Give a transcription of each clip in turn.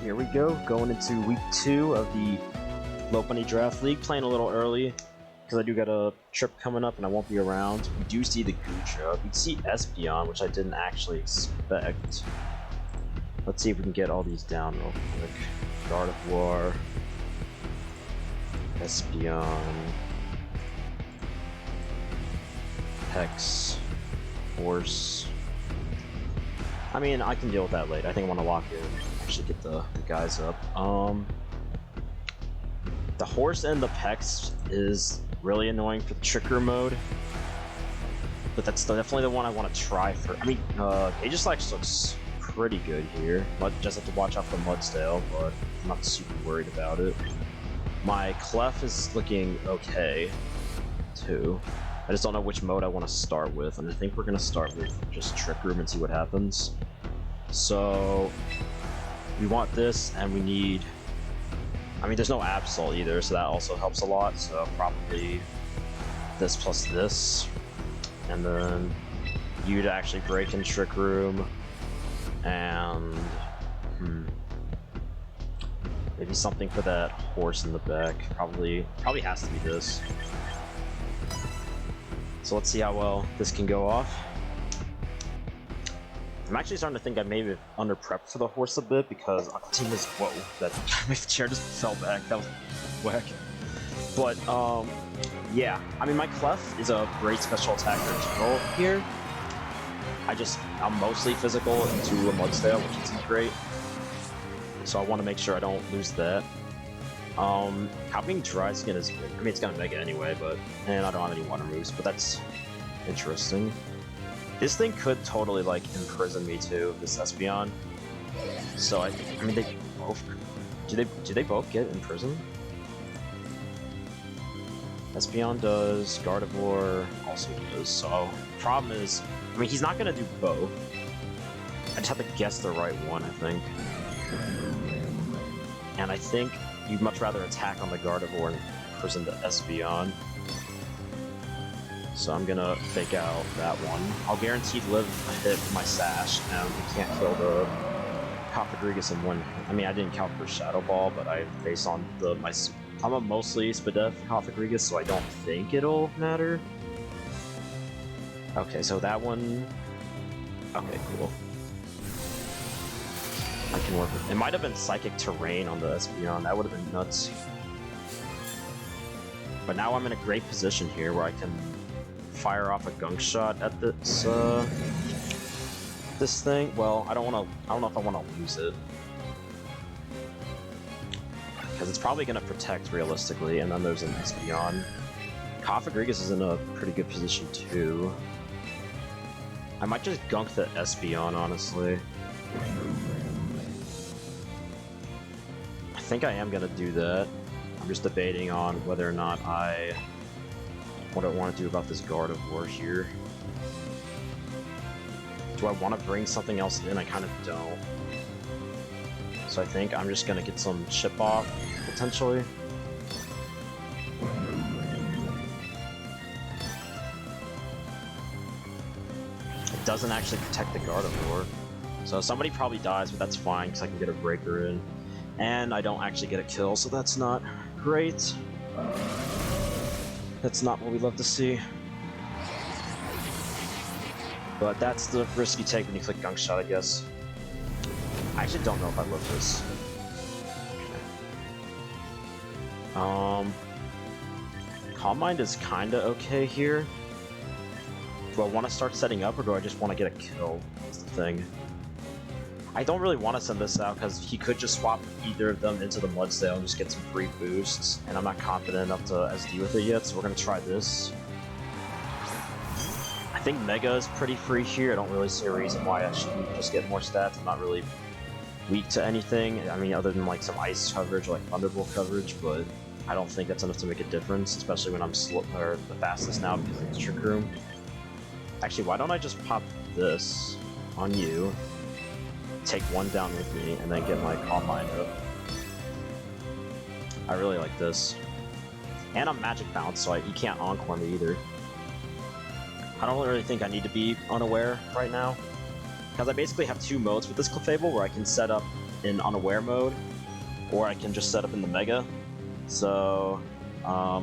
here we go, going into week 2 of the Low Bunny Draft League, playing a little early, because I do got a trip coming up and I won't be around. We do see the Guja, we see Espeon, which I didn't actually expect. Let's see if we can get all these down real quick. Gardevoir, Espeon, Hex, Horse. I mean, I can deal with that later. I think I want to lock in, actually get the guys up. The Horse and the Pex is really annoying for the Trick Room mode, but that's definitely the one I want to try for. I mean, Aegislash looks pretty good here. Just have to watch out for Mudsdale, but I'm not super worried about it. My Clef is looking okay, too. I just don't know which mode I want to start with, and I think we're going to start with just Trick Room and see what happens. So, we want this, and we need... I mean, there's no Absol either, so that also helps a lot, so probably this plus this. And then you to actually break in Trick Room, and... maybe something for that Horse in the back. Probably has to be this. So let's see how well this can go off. I'm actually starting to think I may be under prepped for the Horse a bit because our team is... Whoa, that my chair just fell back. That was whack. But, yeah. I mean, my Clef is a great special attacker in general here. I'm mostly physical into a Mudsdale, which isn't great. So I want to make sure I don't lose that. Copying Dry Skin is... I mean, it's gonna Mega anyway, but... And I don't have any Water moves, but that's interesting. This thing could totally, like, imprison me too, this Espeon. So I mean, they both... Do they both get imprisoned? Espeon does, Gardevoir also does, so... Problem is... I mean, he's not gonna do both. I just have to guess the right one, I think. And I think you'd much rather attack on the Gardevoir and imprison the Espeon. So I'm gonna fake out that one. I'll guaranteed live a hit with my Sash, and we can't kill the Cofagrigus in one. I mean, I didn't count for Shadow Ball, but based on I'm a mostly Spadef Cofagrigus, so I don't think it'll matter. Okay, so that one... Okay, cool. I can work with... It might have been Psychic Terrain on the Espeon, that would have been nuts. But now I'm in a great position here where I can fire off a Gunk Shot at this this thing. Well, I don't know if I want to lose it. Because it's probably going to protect realistically, and then there's an Espeon. Cofagrigus is in a pretty good position too. I might just gunk the Espeon, honestly. I think I am gonna do that. I'm just debating on whether or not what I want to do about this Gardevoir here. Do I want to bring something else in? I kind of don't. So I think I'm just gonna get some chip off, potentially. It doesn't actually protect the Gardevoir. So somebody probably dies, but that's fine, because I can get a breaker in. And I don't actually get a kill, so that's not great. That's not what we love to see. But that's the risk you take when you click Gunk Shot, I guess. I actually don't know if I love this. Okay. Calm Mind is kinda okay here. Do I want to start setting up, or do I just want to get a kill? That's the thing. I don't really want to send this out, because he could just swap either of them into the Mudsdale and just get some free boosts, and I'm not confident enough to SD with it yet, so we're going to try this. I think Mega is pretty free here. I don't really see a reason why I shouldn't just get more stats. I'm not really weak to anything, I mean, other than like some Ice coverage or like Thunderbolt coverage, but I don't think that's enough to make a difference, especially when I'm the fastest now because of the Trick Room. Actually, why don't I just pop this on you, take one down with me, and then get my Calm Mind up. I really like this. And I'm Magic Bounce, so he can't Encore me either. I don't really think I need to be unaware right now, because I basically have two modes with this Clefable where I can set up in unaware mode, or I can just set up in the Mega. So, I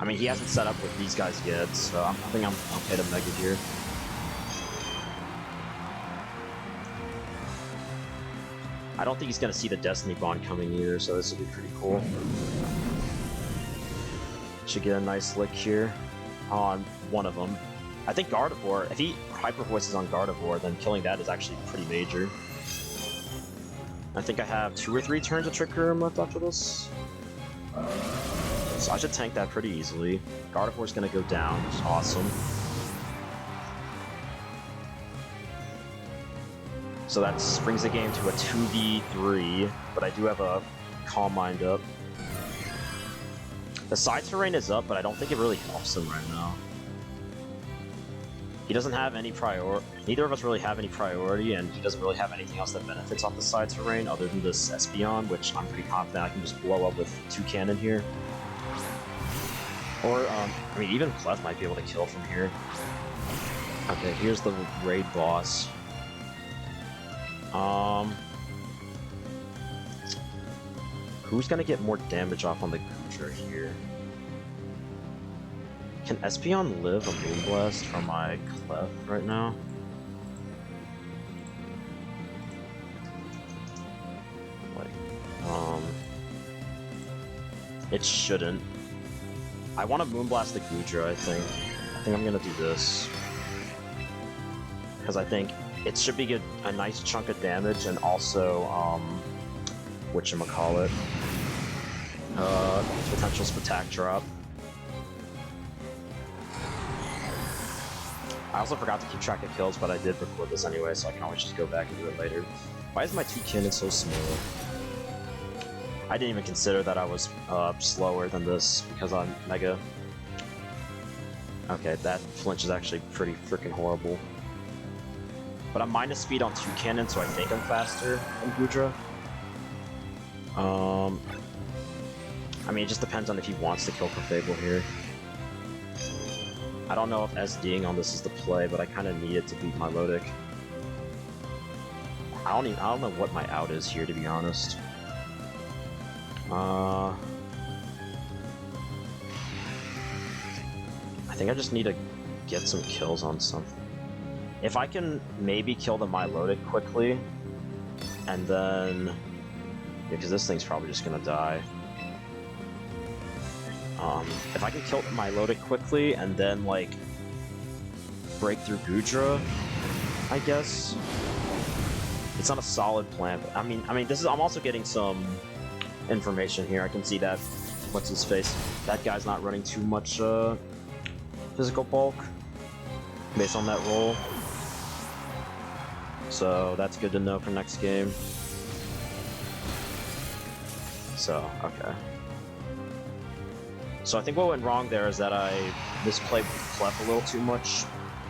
mean, he hasn't set up with these guys yet, so I think I'm okay to Mega here. I don't think he's going to see the Destiny Bond coming either, so this will be pretty cool. Should get a nice lick here on one of them. I think Gardevoir, if he Hyper Voices on Gardevoir, then killing that is actually pretty major. I think I have 2 or 3 turns of Trick Room left after this. So I should tank that pretty easily. Gardevoir's going to go down, which is awesome. So that brings the game to a 2v3, but I do have a Calm Mind up. The side terrain is up, but I don't think it really helps him right now. He doesn't have any priority. Neither of us really have any priority, and he doesn't really have anything else that benefits off the side terrain other than this Espeon, which I'm pretty confident I can just blow up with 2 cannon here. Or, I mean, even Clef might be able to kill from here. Okay, here's the raid boss. Who's gonna get more damage off on the Goodra here? Can Espeon live a Moonblast from my Clef right now? Like, it shouldn't. I want to Moonblast the Goodra, I think. I think I'm gonna do this. Because I think it should be a nice chunk of damage, and also, whatchamacallit, potential Spatak drop. I also forgot to keep track of kills, but I did record this anyway, so I can always just go back and do it later. Why is my 2 cannon so small? I didn't even consider that I was slower than this because I'm Mega. Okay, that flinch is actually pretty freaking horrible. But I'm minus speed on 2 cannons, so I think I'm faster than Goodra. I mean, it just depends on if he wants to kill Clefable here. I don't know if SDing on this is the play, but I kind of need it to beat Milotic. I don't know what my out is here, to be honest. I think I just need to get some kills on something. If I can maybe kill the Milotic quickly, and then... yeah, because this thing's probably just gonna die. If I can kill the Milotic quickly, and then, like, break through Goodra, I guess. It's not a solid plan, but I mean, this is... I'm also getting some information here. I can see that, what's his face? That guy's not running too much, physical bulk, based on that roll. So that's good to know for next game. So, okay. So I think what went wrong there is that I misplayed Clef a little too much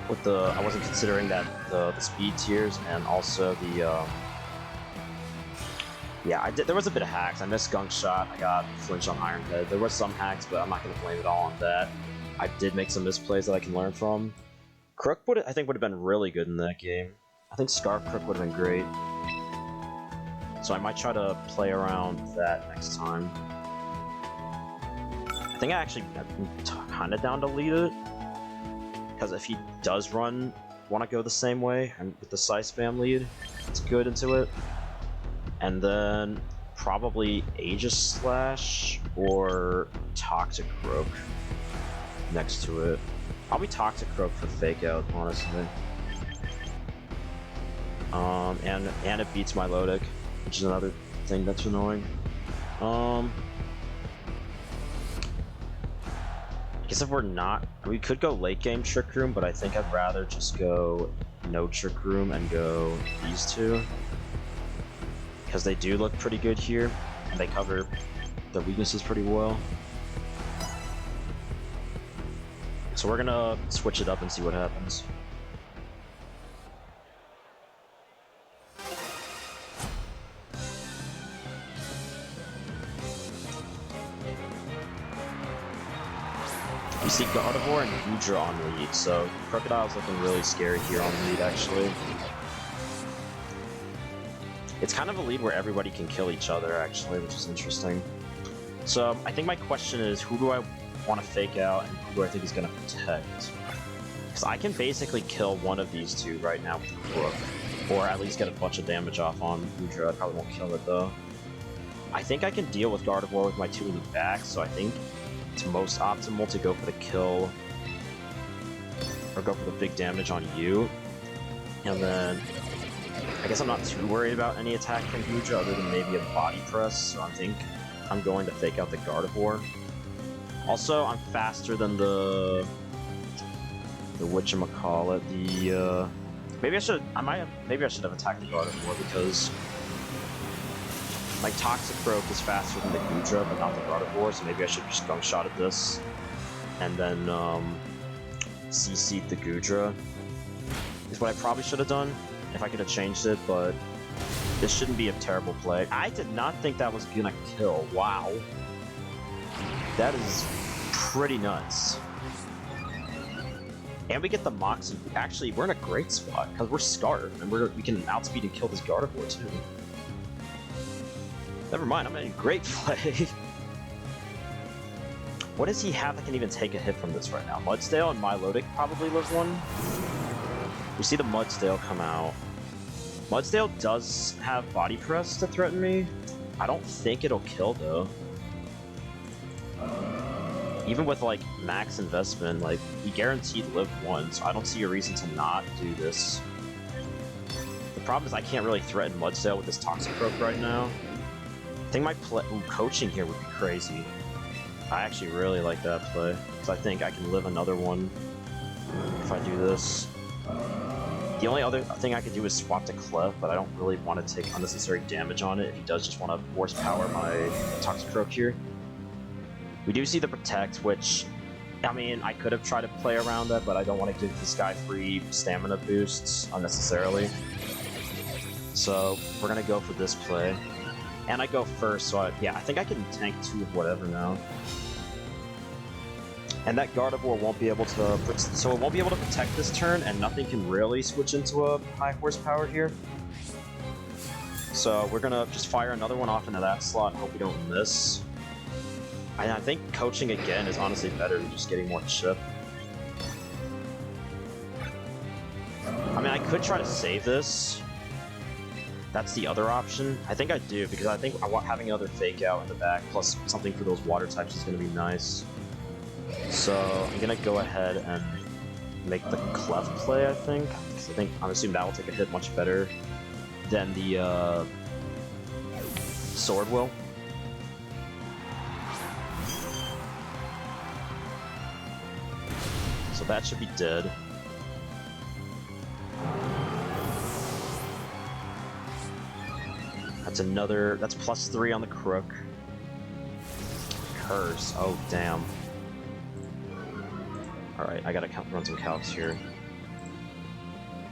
with the... I wasn't considering that the speed tiers, and also the, yeah, there was a bit of hacks. I missed Gunk Shot, I got Flinch on Iron Head. There was some hacks, but I'm not going to blame it all on that. I did make some misplays that I can learn from. Crook I think would have been really good in that game. I think Scarf Crook would have been great. So I might try to play around that next time. I think I actually kind of down to lead it. Because if he does want to go the same way, and with the Psy Spam lead, it's good into it. And then probably Aegis Slash or Toxic Croak next to it. Probably Toxic Croak for Fake Out, honestly. And it beats Milotic, which is another thing that's annoying. I guess if we're not... we could go late game Trick Room, but I think I'd rather just go no Trick Room and go these two. Because they do look pretty good here, and they cover the weaknesses pretty well. So we're gonna switch it up and see what happens. We see Gardevoir and Goodra on lead, so Krookodile's looking really scary here on lead, actually. It's kind of a lead where everybody can kill each other, actually, which is interesting. So I think my question is, who do I want to fake out, and who do I think is going to protect? Because I can basically kill one of these two right now with the Crook, or at least get a bunch of damage off on Goodra. I probably won't kill it, though. I think I can deal with Gardevoir with my two in the back, so I think it's most optimal to go for the kill, or go for the big damage on you. And then, I guess I'm not too worried about any attack from Goodra other than maybe a body press, so I think I'm going to fake out the Gardevoir. Also, I'm faster than the whatchamacallit, maybe I should have attacked the Gardevoir because my Toxicroak is faster than the Goodra, but not the Gardevoir, so maybe I should just gunk shot at this and then CC'd the Goodra. Is what I probably should have done if I could have changed it, but this shouldn't be a terrible play. I did not think that was gonna kill. Wow. That is pretty nuts. And we get the Moxie. Actually, we're in a great spot because we're Scarf, and we can outspeed and kill this Gardevoir too. Never mind, I'm in a great play. What does he have that can even take a hit from this right now? Mudsdale and Milotic probably live one. We see the Mudsdale come out. Mudsdale does have Body Press to threaten me. I don't think it'll kill though. Even with like max investment, like we guaranteed live one, so I don't see a reason to not do this. The problem is I can't really threaten Mudsdale with this Toxicroak right now. I think my coaching here would be crazy. I actually really like that play, because I think I can live another one if I do this. The only other thing I could do is swap to Clef, but I don't really want to take unnecessary damage on it if he does just want to horsepower my Toxicroak here. We do see the Protect, which, I mean, I could have tried to play around that, but I don't want to give this guy free stamina boosts unnecessarily. So we're going to go for this play. And I go first, so yeah, I think I can tank 2 of whatever now. And that Gardevoir won't be able to, so it won't be able to protect this turn, and nothing can really switch into a high horsepower here. So we're gonna just fire another one off into that slot and hope we don't miss. And I think coaching again is honestly better than just getting more chip. I mean, I could try to save this. That's the other option. I think I do, because I think having another fake out in the back plus something for those water types is going to be nice. So I'm going to go ahead and make the Clef play, I think. Because I'm assuming that will take a hit much better than the Sword will. So that should be dead. That's +3 on the Crook. Curse. Oh, damn. Alright, I gotta run some calcs here.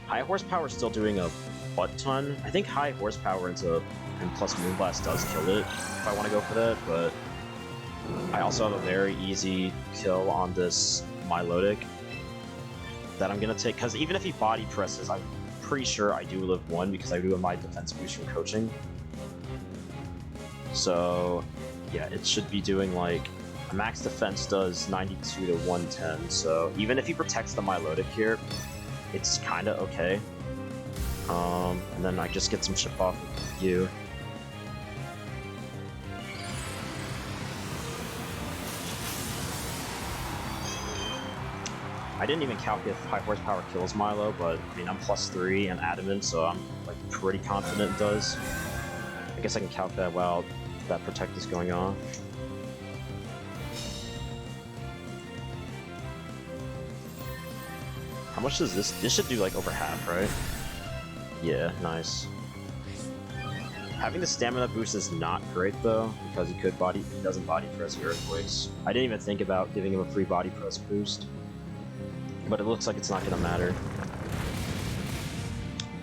High horsepower is still doing a butt ton. I think high horsepower and plus Moonblast does kill it if I want to go for that, but I also have a very easy kill on this Milotic that I'm gonna take, because even if he body presses, I'm pretty sure I do live 1 because I do have my defense boost from coaching. So, yeah, it should be doing like, a max defense does 92 to 110, so even if he protects the Milotic here, it's kinda okay. And then I just get some chip off of you. I didn't even calculate if high horsepower kills Milo, but I mean, I'm +3 and adamant, so I'm like pretty confident it does. I guess I can calc that while that protect is going on. How much does this? This should do like over half, right? Yeah, nice. Having the stamina boost is not great though, because he doesn't body press Earthquakes. I didn't even think about giving him a free body press boost, but it looks like it's not gonna matter.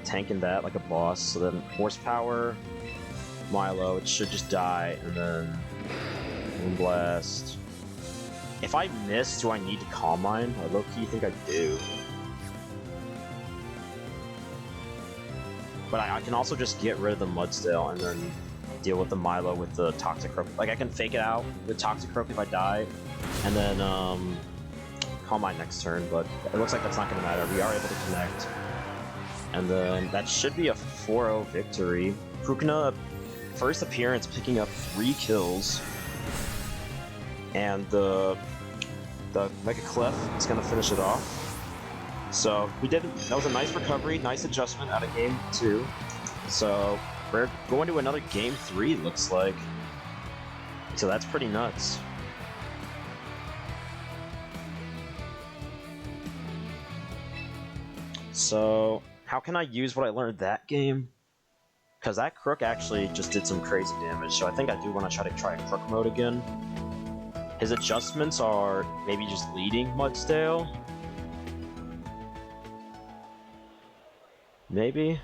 Tanking that like a boss, so then horsepower, Milo, it should just die, and then Moonblast. If I miss, do I need to Calm Mind? I low-key think I do. But I can also just get rid of the Mudsdale and then deal with the Milo with the Toxicroak. Like, I can fake it out with Toxicroak if I die, and then Calm Mind next turn, but it looks like that's not going to matter. We are able to connect. And then that should be a 4-0 victory. Krookodile, first appearance, picking up 3 kills. And the Mega Clef is going to finish it off. So we did. That was a nice recovery, nice adjustment out of game 2. So we're going to another game 3, looks like. So that's pretty nuts. So how can I use what I learned that game? Because that Crook actually just did some crazy damage. So I think I do want to try a Crook mode again. His adjustments are maybe just leading Mudsdale. Maybe.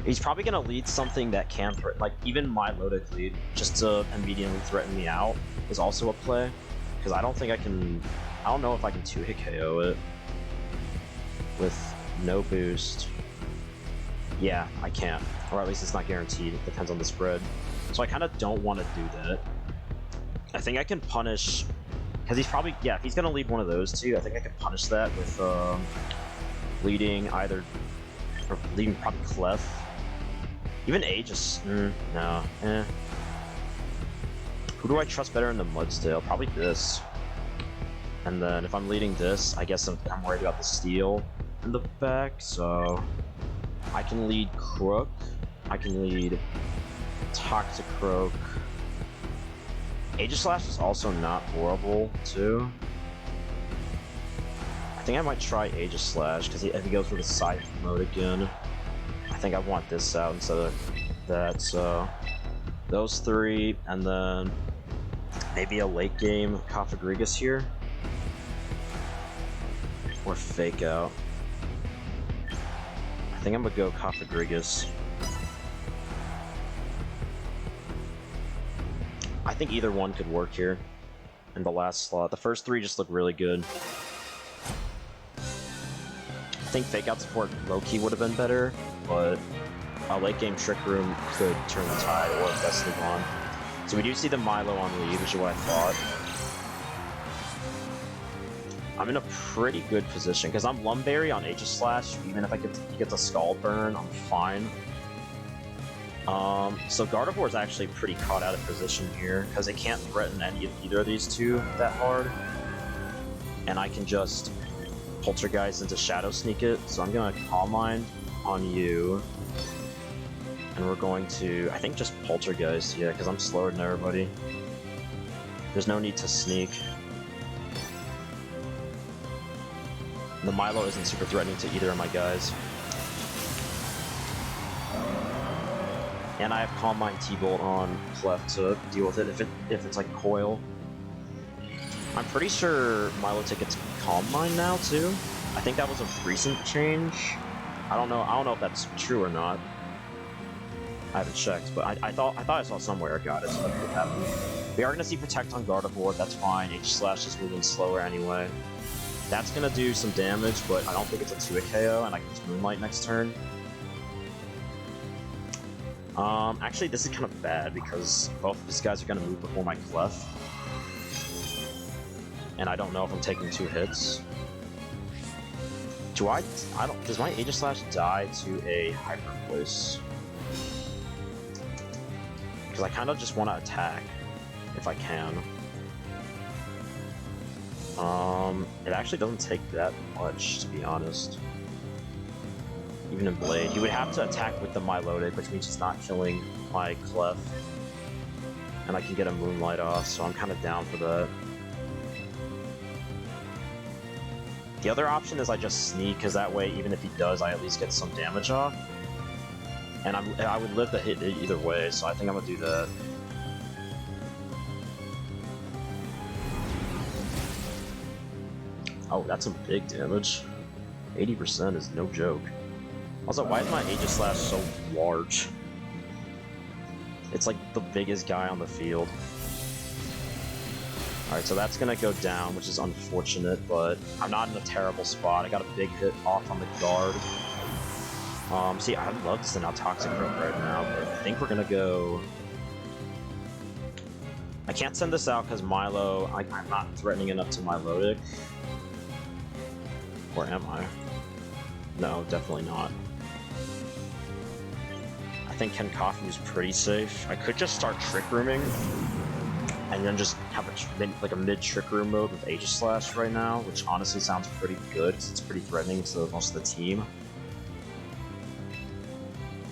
He's probably gonna lead something that can threaten, like even Milotic lead, just to immediately threaten me out, is also a play. Because I don't think I can. I don't know if I can 2-hit KO it with no boost. Yeah, I can't, or at least it's not guaranteed. It depends on the spread. So I kind of don't want to do that. I think I can punish. Because he's probably, yeah, if he's going to lead one of those two, I think I can punish that with leading either, or leading probably Clef. Even Aegis, no, Who do I trust better in the Mudsdale? Probably this. And then if I'm leading this, I guess I'm worried about the steal in the back, so I can lead Crook, I can lead Toxicroak. Aegislash is also not horrible, too. I think I might try Aegislash, because if he goes for the Scythe mode again, I think I want this out instead of that, so those 3, and then maybe a late game Cofagrigus here. Or Fake Out. I think I'm gonna go Cofagrigus. I think either one could work here in the last slot. The first 3 just look really good. I think Fake Out support low-key would have been better, but a late game Trick Room could turn the tide or Destiny on. So we do see the Milo on lead, which is what I thought. I'm in a pretty good position because I'm Lumberry on Aegislash. Even if I get the Skull Burn, I'm fine. So Gardevoir is actually pretty caught out of position here because it can't threaten either of these two that hard. And I can just Poltergeist into Shadow Sneak it. So I'm gonna Calm Mind on you. And we're going to, I think, just Poltergeist, yeah, because I'm slower than everybody. There's no need to sneak. The Milo isn't super threatening to either of my guys. And I have Calm Mind T-Bolt on Clef to deal with it if it's like Coil. I'm pretty sure Milotic gets Calm Mind now too. I think that was a recent change. I don't know if that's true or not. I haven't checked, but I thought I saw somewhere I got it, so that could happen. We are gonna see Protect on Gardevoir, that's fine. Aegislash is moving slower anyway. That's gonna do some damage, but I don't think it's a 2-hit KO, and I can just Moonlight next turn. Actually, this is kind of bad because both of these guys are gonna move before my Clef. And I don't know if I'm taking 2 hits. Does my Aegislash die to a Hyper Voice? Because I kind of just want to attack, if I can. It actually doesn't take that much, to be honest. Even in Blade. He would have to attack with the Milotic, which means he's not killing my Clef. And I can get a Moonlight off, so I'm kind of down for that. The other option is I just sneak, because that way, even if he does, I at least get some damage off. And I would live the hit either way, so I think I'm gonna do that. Oh, that's some big damage. 80% is no joke. Also, why is my Aegislash so large? It's like the biggest guy on the field. Alright, so that's gonna go down, which is unfortunate, but I'm not in a terrible spot. I got a big hit off on the guard. See, I would love to send out Toxic Rope right now, but I think we're gonna go... I can't send this out because Milo... I'm not threatening enough to Milotic. Or am I? No, definitely not. I think Kenkaku's pretty safe. I could just start Trick Rooming, and then just have a mid Trick Room mode with Aegislash right now, which honestly sounds pretty good, because it's pretty threatening to most of the team.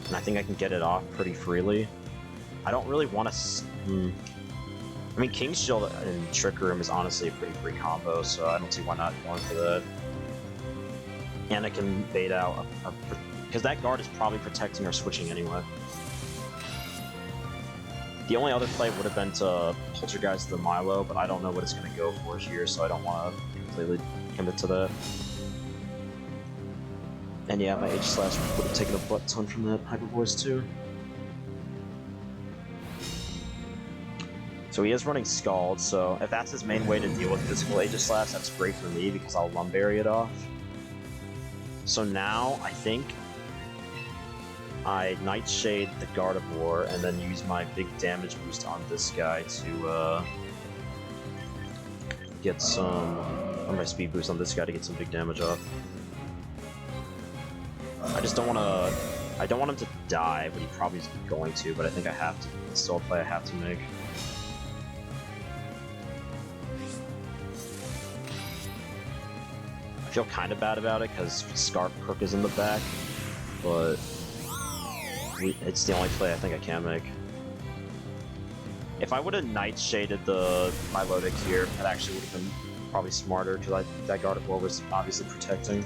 And I think I can get it off pretty freely. I don't really want to... I mean, King's Shield and Trick Room is honestly a pretty free combo, so I don't see why not going for that. And I can bait out because that guard is probably protecting or switching anyway. The only other play would have been to Poltergeist the Milo, but I don't know what it's going to go for here, so I don't want to completely commit to that. And yeah, my Aegislash would have taken a butt ton from that Hyper Voice too. So he is running Scald, so if that's his main way to deal with physical Aegislash, that's great for me because I'll Lumberry it off. So now, I think I Nightshade the Gardevoir and then use my big damage boost on this guy to get some, or my speed boost on this guy to get some big damage off. I just don't want to, I don't want him to die, but he probably is going to, but I think I have to, it's still a play I have to make. I feel kind of bad about it because Scarf Crook is in the back, but it's the only play I think I can make. If I would have Nightshaded the Milotic here, that actually would have been probably smarter because that Gardevoir was obviously protecting.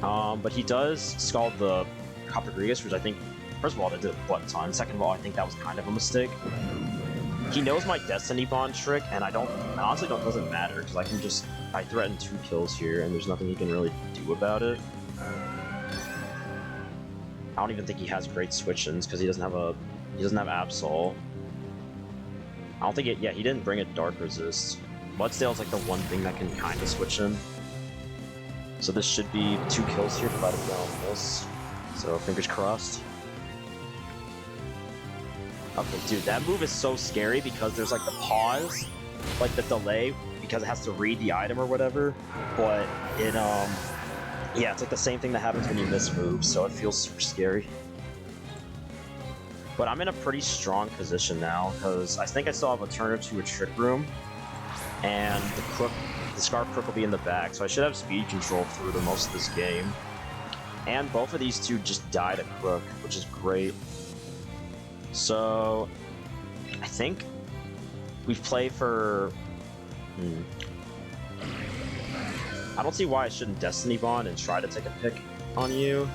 But he does Scald the Coppergrigus, which I think, first of all, that did a butt ton. Second of all, I think that was kind of a mistake. He knows my Destiny Bond trick, and I honestly doesn't matter, because I threaten 2 kills here, and there's nothing he can really do about it. I don't even think he has great switch-ins, because he doesn't have Absol. I don't think he didn't bring a Dark Resist. Mudsdale's like the one thing that can kind of switch in. So this should be 2 kills here, provided we don't miss. So fingers crossed. Okay, dude, that move is so scary because there's like the pause, like the delay, because it has to read the item or whatever. But it, yeah, it's like the same thing that happens when you miss moves, so it feels super scary. But I'm in a pretty strong position now because I think I still have a turn or two of Trick Room, and the Scarf Crook will be in the back, so I should have speed control through the most of this game. And both of these two just died at Crook, which is great. So I think we play for... I don't see why I shouldn't Destiny Bond and try to take a pick on you.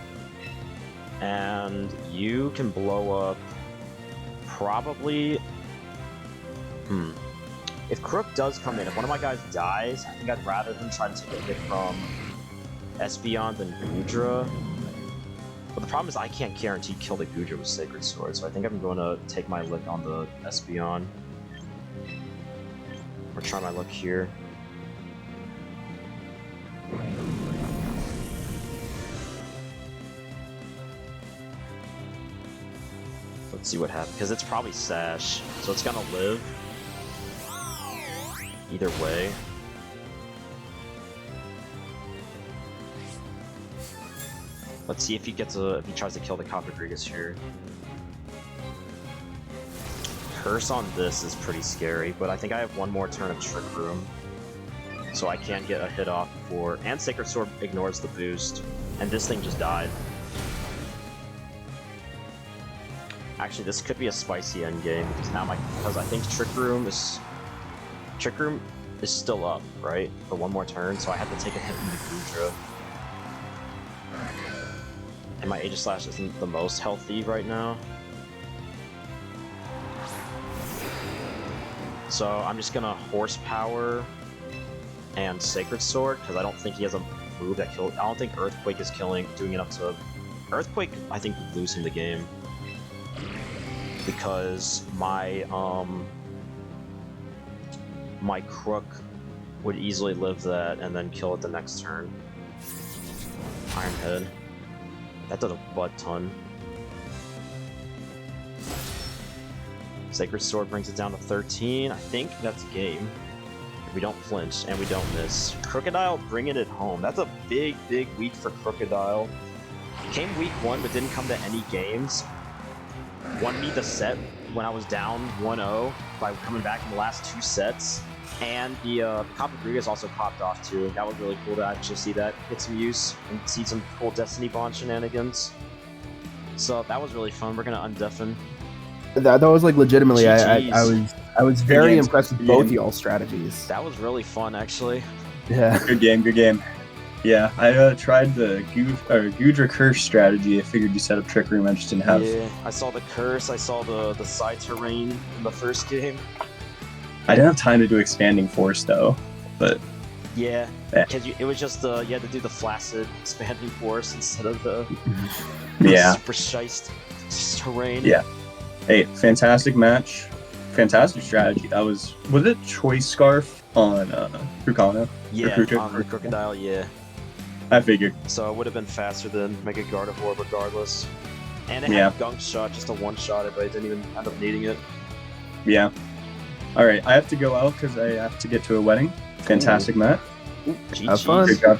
And you can blow up probably... If Crook does come in, if one of my guys dies, I think I'd rather him try to take a hit from Espeon than Goodra. But the problem is I can't guarantee kill the Goodra with Sacred Sword, so I think I'm going to take my lick on the Espeon. Or try my luck here. Let's see what happens, because it's probably Sash, so it's gonna live. Either way. Let's see if he tries to kill the Coppergrigus here. Curse on this is pretty scary, but I think I have one more turn of Trick Room, so I can get a hit off before. And Sacred Sword ignores the boost, and this thing just died. Actually, this could be a spicy endgame because I think Trick Room is still up, right, for one more turn, so I have to take a hit from the Goodra. And my Aegislash isn't the most healthy right now. So I'm just gonna Horsepower and Sacred Sword, because I don't think he has a move that kills. I don't think Earthquake is doing enough to... Earthquake, I think, would lose him the game. Because my, my Crook would easily live that and then kill it the next turn. Iron Head. That does a butt ton. Sacred Sword brings it down to 13. I think that's game. If we don't flinch and we don't miss. Krookodile bringing it home. That's a big, big week for Krookodile. Came week 1 but didn't come to any games. Won me the set when I was down 1-0 by coming back in the last 2 sets. And the Krookodile also popped off too. That was really cool to actually see that get some use and see some cool Destiny Bond shenanigans. So that was really fun. We're gonna undeafen. That was like legitimately. I was very impressed with both y'all strategies. That was really fun, actually. Yeah. Good game. Good game. Yeah, I tried the Gudra Curse strategy. I figured you set up Trick Room. I just didn't have. Yeah, I saw the Curse. I saw the side terrain in the first game. I didn't have time to do Expanding Force though, but yeah, because it was just you had to do the flaccid Expanding Force instead of the super scheist terrain. Yeah. Hey, fantastic match, fantastic strategy. That was it Choice Scarf on Krookodile? Yeah, on the Krookodile. Yeah. I figured. So it would have been faster than Mega Gardevoir regardless. And it had Gunk Shot, just a one-shot it, but it didn't even end up needing it. Yeah. Alright, I have to go out because I have to get to a wedding. Fantastic, Matt. Have fun. Good job,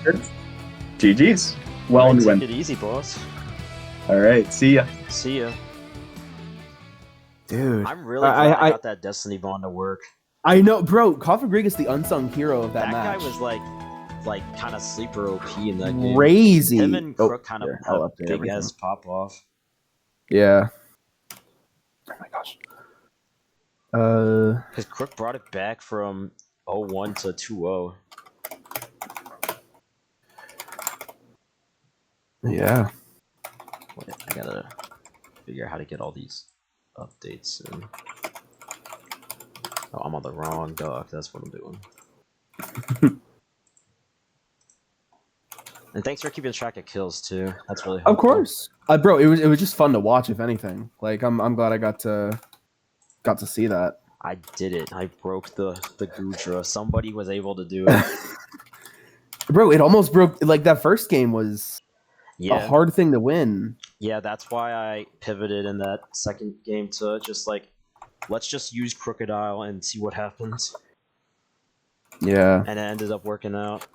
GG's. Well and win. Take it easy, boss. Alright, see ya. See ya. Dude. I'm really glad I got that Destiny Bond to work. I know, bro. Krookodile is the unsung hero of that match. That guy was like kind of sleeper OP in that game. Crazy. Him and Crook kind of had a big ass pop off. Yeah. Oh my gosh. Because Crook brought it back from 0-1 to 2-0. Yeah. Wait, I gotta figure out how to get all these updates in. Oh, I'm on the wrong dock. That's what I'm doing. And thanks for keeping track of kills too. That's really helpful. Of course, bro. It was just fun to watch. If anything, like I'm glad I got to see that. I did it. I broke the Gudra. Somebody was able to do it. Bro, it almost broke. Like that first game was a hard thing to win. Yeah, that's why I pivoted in that second game to just like, let's just use Krookodile and see what happens. Yeah. And it ended up working out.